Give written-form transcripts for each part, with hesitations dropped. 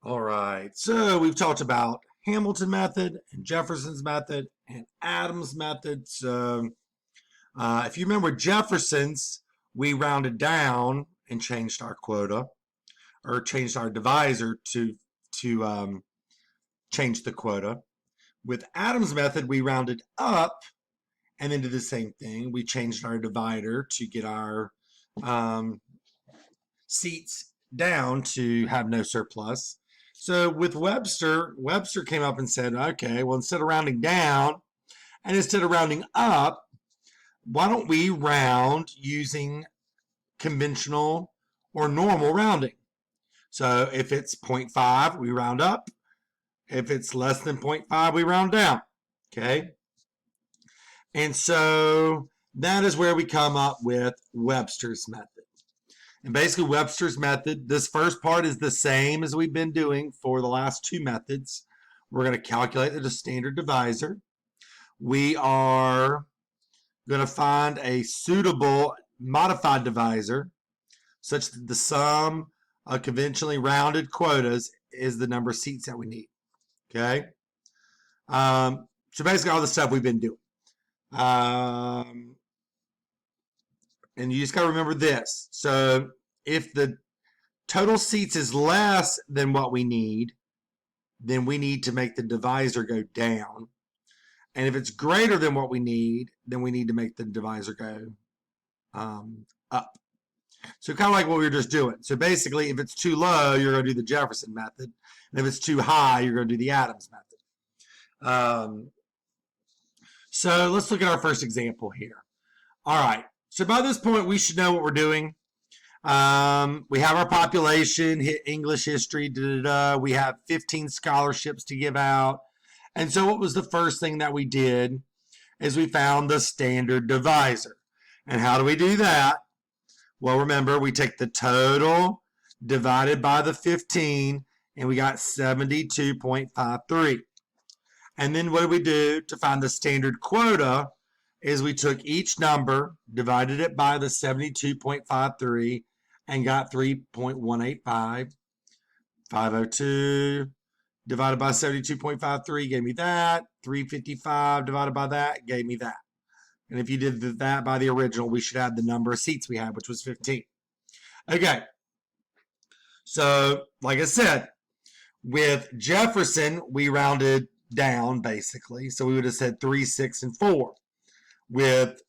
All right, so we've talked about Hamilton method and Jefferson's method and Adams method. So if you remember Jefferson's, we rounded down and changed our quota or changed our divisor to change the quota. With Adams method, we rounded up and then did the same thing. We changed our divider to get our um, seats down to have no surplus. So with Webster, Webster came up and said, okay, well, instead of rounding down and instead of rounding up, why don't we round using conventional or normal rounding? So if it's 0.5, we round up. If it's less than 0.5, we round down. Okay. And so that is where we come up with Webster's method. And basically Webster's method, this first part is the same as we've been doing for the last two methods. We're going to calculate the standard divisor. We are going to find a suitable modified divisor such that the sum of conventionally rounded quotas is the number of seats that we need. Okay? So basically all the stuff we've been doing. And you just got to remember this. So if the total seats is less than what we need, then we need to make the divisor go down. And if it's greater than what we need, then we need to make the divisor go up. So kind of like what we were just doing. So basically, if it's too low, you're going to do the Jefferson method. And if it's too high, you're going to do the Adams method. So let's look at our first example here. All right. So by this point, we should know what we're doing. We have our population, English history, we have 15 scholarships to give out. And so what was the first thing that we did is we found the standard divisor. And how do we do that? Well, remember, we take the total divided by the 15, and we got 72.53. And then what do we do to find the standard quota is we took each number, divided it by the 72.53, and got 3.185. 502 divided by 72.53 gave me that. 355 divided by that gave me that. And if you did that by the original, we should add the number of seats we had, which was 15. Okay. So, like I said, with Jefferson, we rounded down, basically. So we would have said 3, 6, and 4. With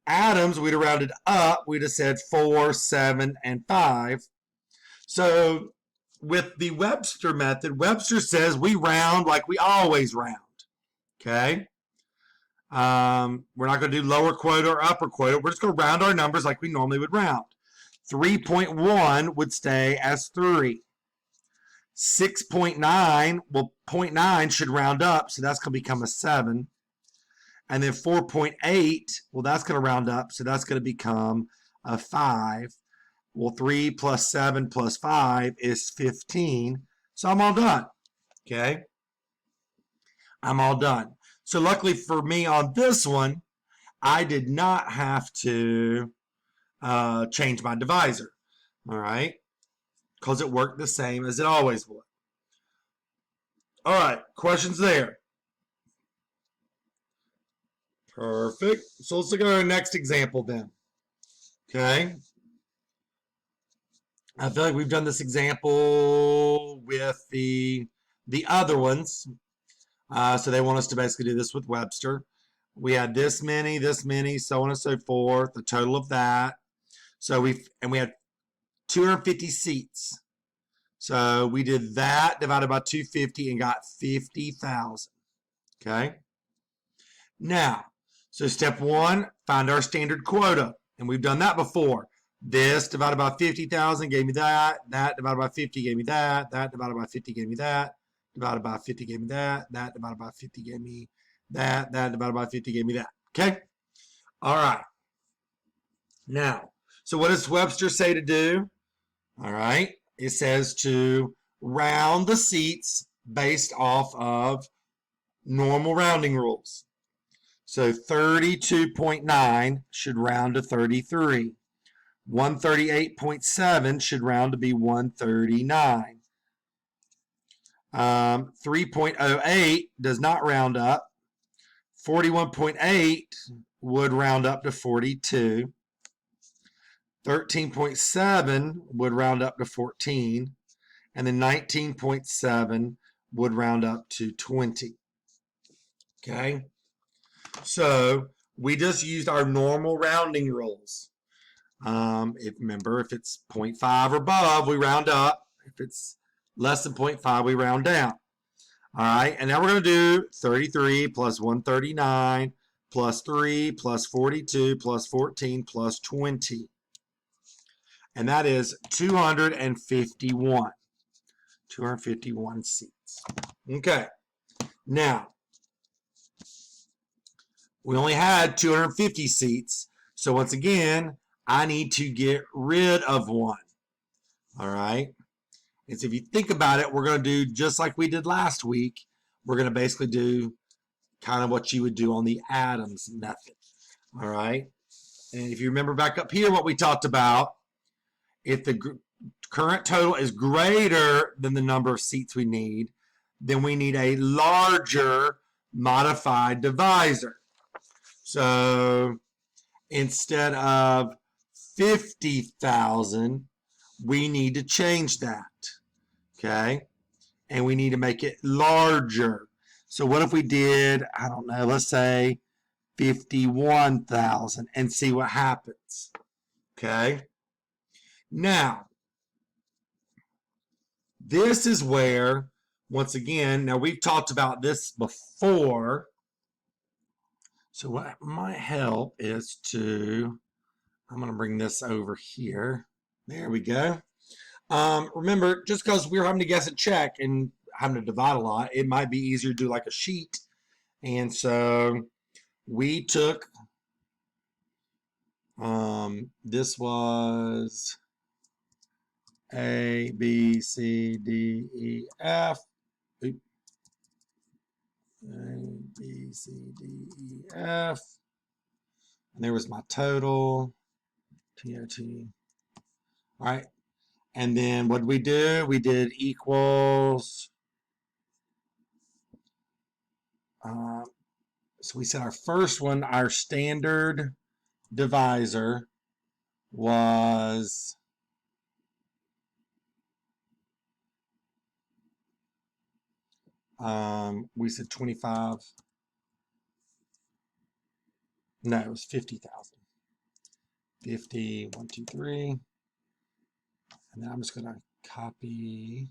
Adams, we'd have rounded up. We'd have said 4, 7, and 5. So with the Webster method, Webster says we round like we always round. Okay? We're not going to do lower quota or upper quota. We're just going to round our numbers like we normally would round. 3.1 would stay as 3. 6.9, well, 0.9 should round up, so that's going to become a 7. And then 4.8, well, that's going to round up, so that's going to become a 5. Well, 3 plus 7 plus 5 is 15. So I'm all done. Okay? I'm all done. So luckily for me on this one, I did not have to change my divisor. All right? Because it worked the same as it always would. All right. Questions there? Perfect. So let's look at our next example then. Okay? I feel like we've done this example with the other ones. So they want us to basically do this with Webster. We had this many, so on and so forth, the total of that. So we had 250 seats. So we did that divided by 250 and got 50,000. Okay? Now, so step 1, find our standard quota. And we've done that before. This divided by 50,000 gave me that. That divided by 50 gave me that. That divided by 50 gave me that. Divided by 50 gave me that. That divided by 50 gave me that. That divided by 50 gave me that. Okay? All right. Now, so what does Webster say to do? All right. It says to round the seats based off of normal rounding rules. So 32.9 should round to 33. 138.7 should round to be 139. 3.08 does not round up. 41.8 would round up to 42. 13.7 would round up to 14. And then 19.7 would round up to 20. Okay? So we just used our normal rounding rules. Remember, if it's 0.5 or above, we round up. If it's less than 0.5, we round down. All right, and now we're going to do 33 plus 139 plus 3 plus 42 plus 14 plus 20. And that is 251. 251 seats. Okay, now we only had 250 seats. So once again, I need to get rid of one. All right. And so if you think about it, we're going to do just like we did last week. We're going to basically do kind of what you would do on the Adams method. All right. And if you remember back up here what we talked about, if the current total is greater than the number of seats we need, then we need a larger modified divisor. So instead of 50,000, we need to change that. Okay? And we need to make it larger. So what if we did, I don't know, let's say 51,000 and see what happens. Okay? Now, this is where, once again, now we've talked about this before. So what might help is to, I'm going to bring this over here. There we go. Remember, just because we're having to guess and check and having to divide a lot, it might be easier to do like a sheet. And so we took, this was A, B, C, D, E, F. A, B, C, D, E, F. And there was my total. TOT. All right. And then what did we do? We did equals. So we said our first one, our standard divisor was we said 25. No, it was 50,000. 50, 1, 2, 3. And then I'm just going to copy.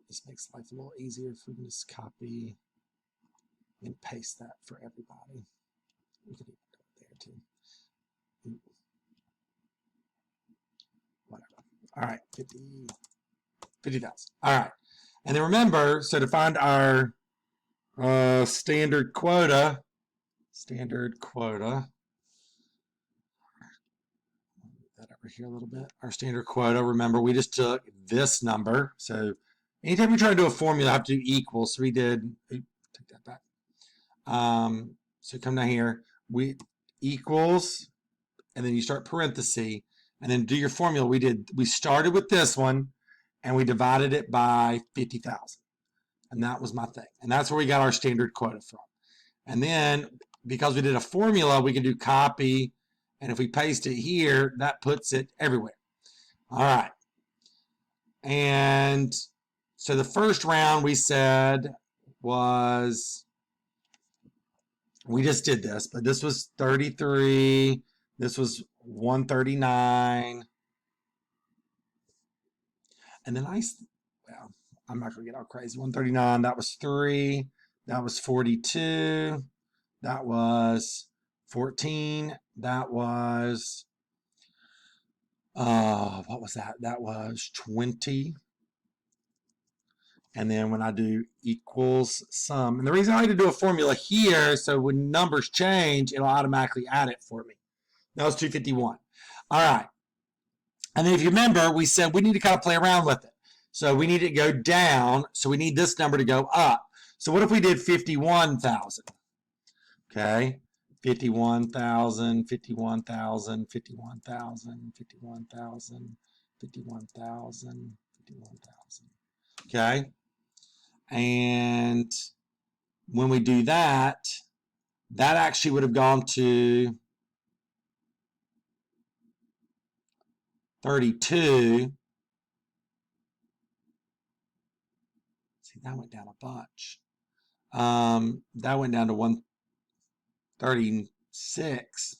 This makes life a little easier if we can just copy and paste that for everybody. We could even do it there too. Whatever. All right, 50,000. All right. And then remember, so to find our standard quota, that over here a little bit. Our standard quota, remember, we just took this number. So anytime you try to do a formula, I have to do equals. So we did, take that back. So come down here, we equals, and then you start parenthesis, and then do your formula. We started with this one, and we divided it by 50,000. And that was my thing. And that's where we got our standard quota from. And then, because we did a formula, we can do copy, and if we paste it here, that puts it everywhere. All right. And so the first round we said was, we just did this, but this was 33. This was 139. And then well, I'm not going to get all crazy. 139, that was 3. That was 42. That was 14. That was, what was that? That was 20. And then when I do equals sum, and the reason I like to do a formula here, so when numbers change, it'll automatically add it for me. That was 251. All right. And then if you remember, we said we need to kind of play around with it. So we need to go down, so we need this number to go up. So what if we did 51,000? Okay. 51,000, 51,000, 51,000, 51,000, 51,000, 51,000. Okay. And when we do that, that actually would have gone to 32. See, that went down a bunch. That went down to 136.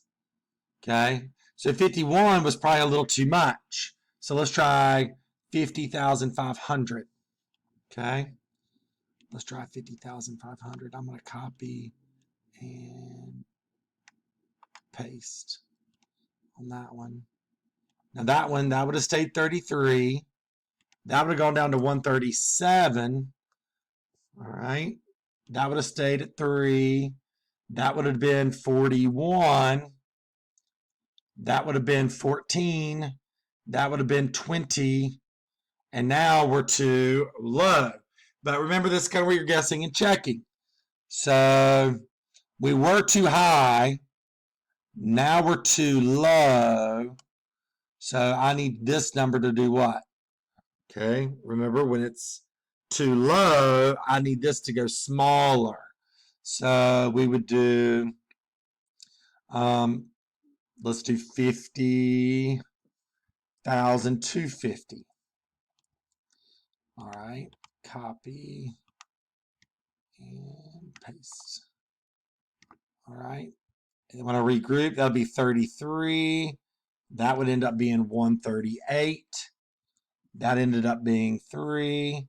Okay. So 51 was probably a little too much. So let's try 50,500. Okay. Let's try 50,500. I'm going to copy and paste on that one. Now that one, that would have stayed 33. That would have gone down to 137. All right. That would have stayed at 3. That would have been 41. That would have been 14. That would have been 20. And now we're too low. But remember, this is kind of where you're guessing and checking. So we were too high. Now we're too low. So I need this number to do what? Okay, remember when it's too low, I need this to go smaller. So we would do, let's do 50,250. All right, copy and paste. All right, and when I regroup, that'll be 33. That would end up being 138. That ended up being 3.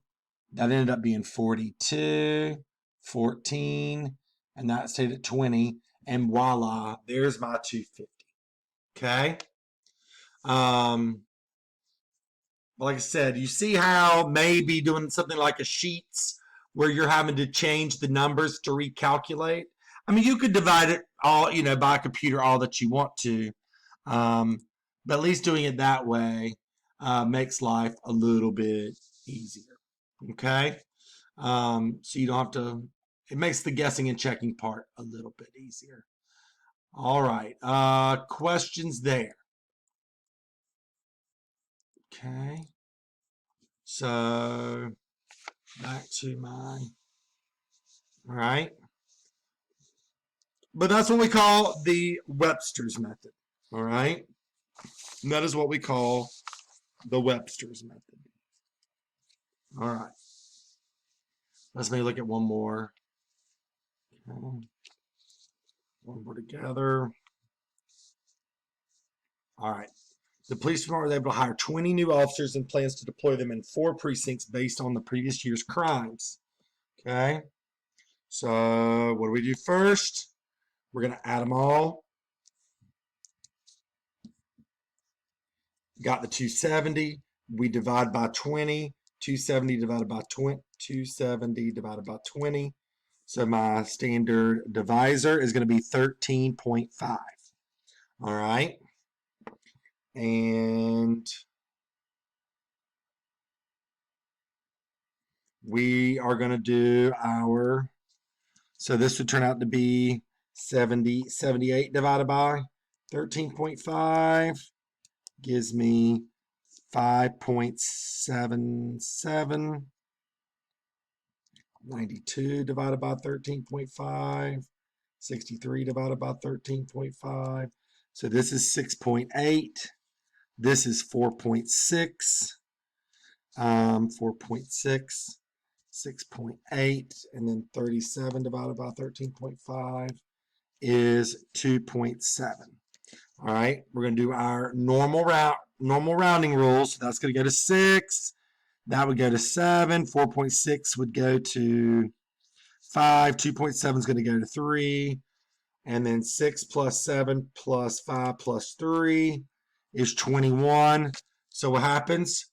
That ended up being 42, 14, and that stayed at 20. And voila, there's my 250. Okay. Like I said, you see how maybe doing something like a sheets where you're having to change the numbers to recalculate. I mean, you could divide it all, by a computer all that you want to. But at least doing it that way makes life a little bit easier. Okay. So you don't have to, it makes the guessing and checking part a little bit easier. All right. Questions there. Okay. So back to all right. But that's what we call the Webster's method. All right. And that is what we call the Webster's method. All right. Let's maybe look at one more. Okay. One more together. All right. The police department was able to hire 20 new officers and plans to deploy them in 4 precincts based on the previous year's crimes. Okay. So what do we do first? We're going to add them all. Got the 270. We divide by 20. 270 divided by 20. 270 divided by 20. So my standard divisor is going to be 13.5. All right. And we are going to do our, so this would turn out to be 78 divided by 13.5 gives me 5.77. 92 divided by 13.5. 63 divided by 13.5. So this is 6.8. This is 4.6. 4.6. 6.8. And then 37 divided by 13.5 is 2.7. All right, we're going to do our normal rounding rules. So that's going to go to 6. That would go to 7. 4.6 would go to 5. 2.7 is going to go to 3. And then 6 plus 7 plus 5 plus 3 is 21. So what happens?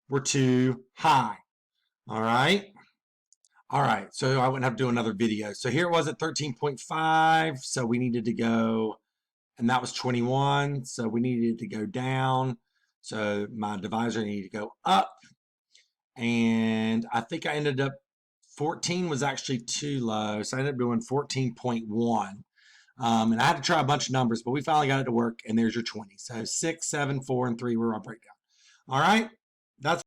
We're too high. All right. All right. So I wouldn't have to do another video. So here it was at 13.5. So we needed to go, and that was 21. So we needed to go down. So my divisor needed to go up. And I think I ended up, 14 was actually too low. So I ended up doing 14.1. And I had to try a bunch of numbers, but we finally got it to work. And there's your 20. So 6, 7, 4, and 3 were our breakdown. All right. That's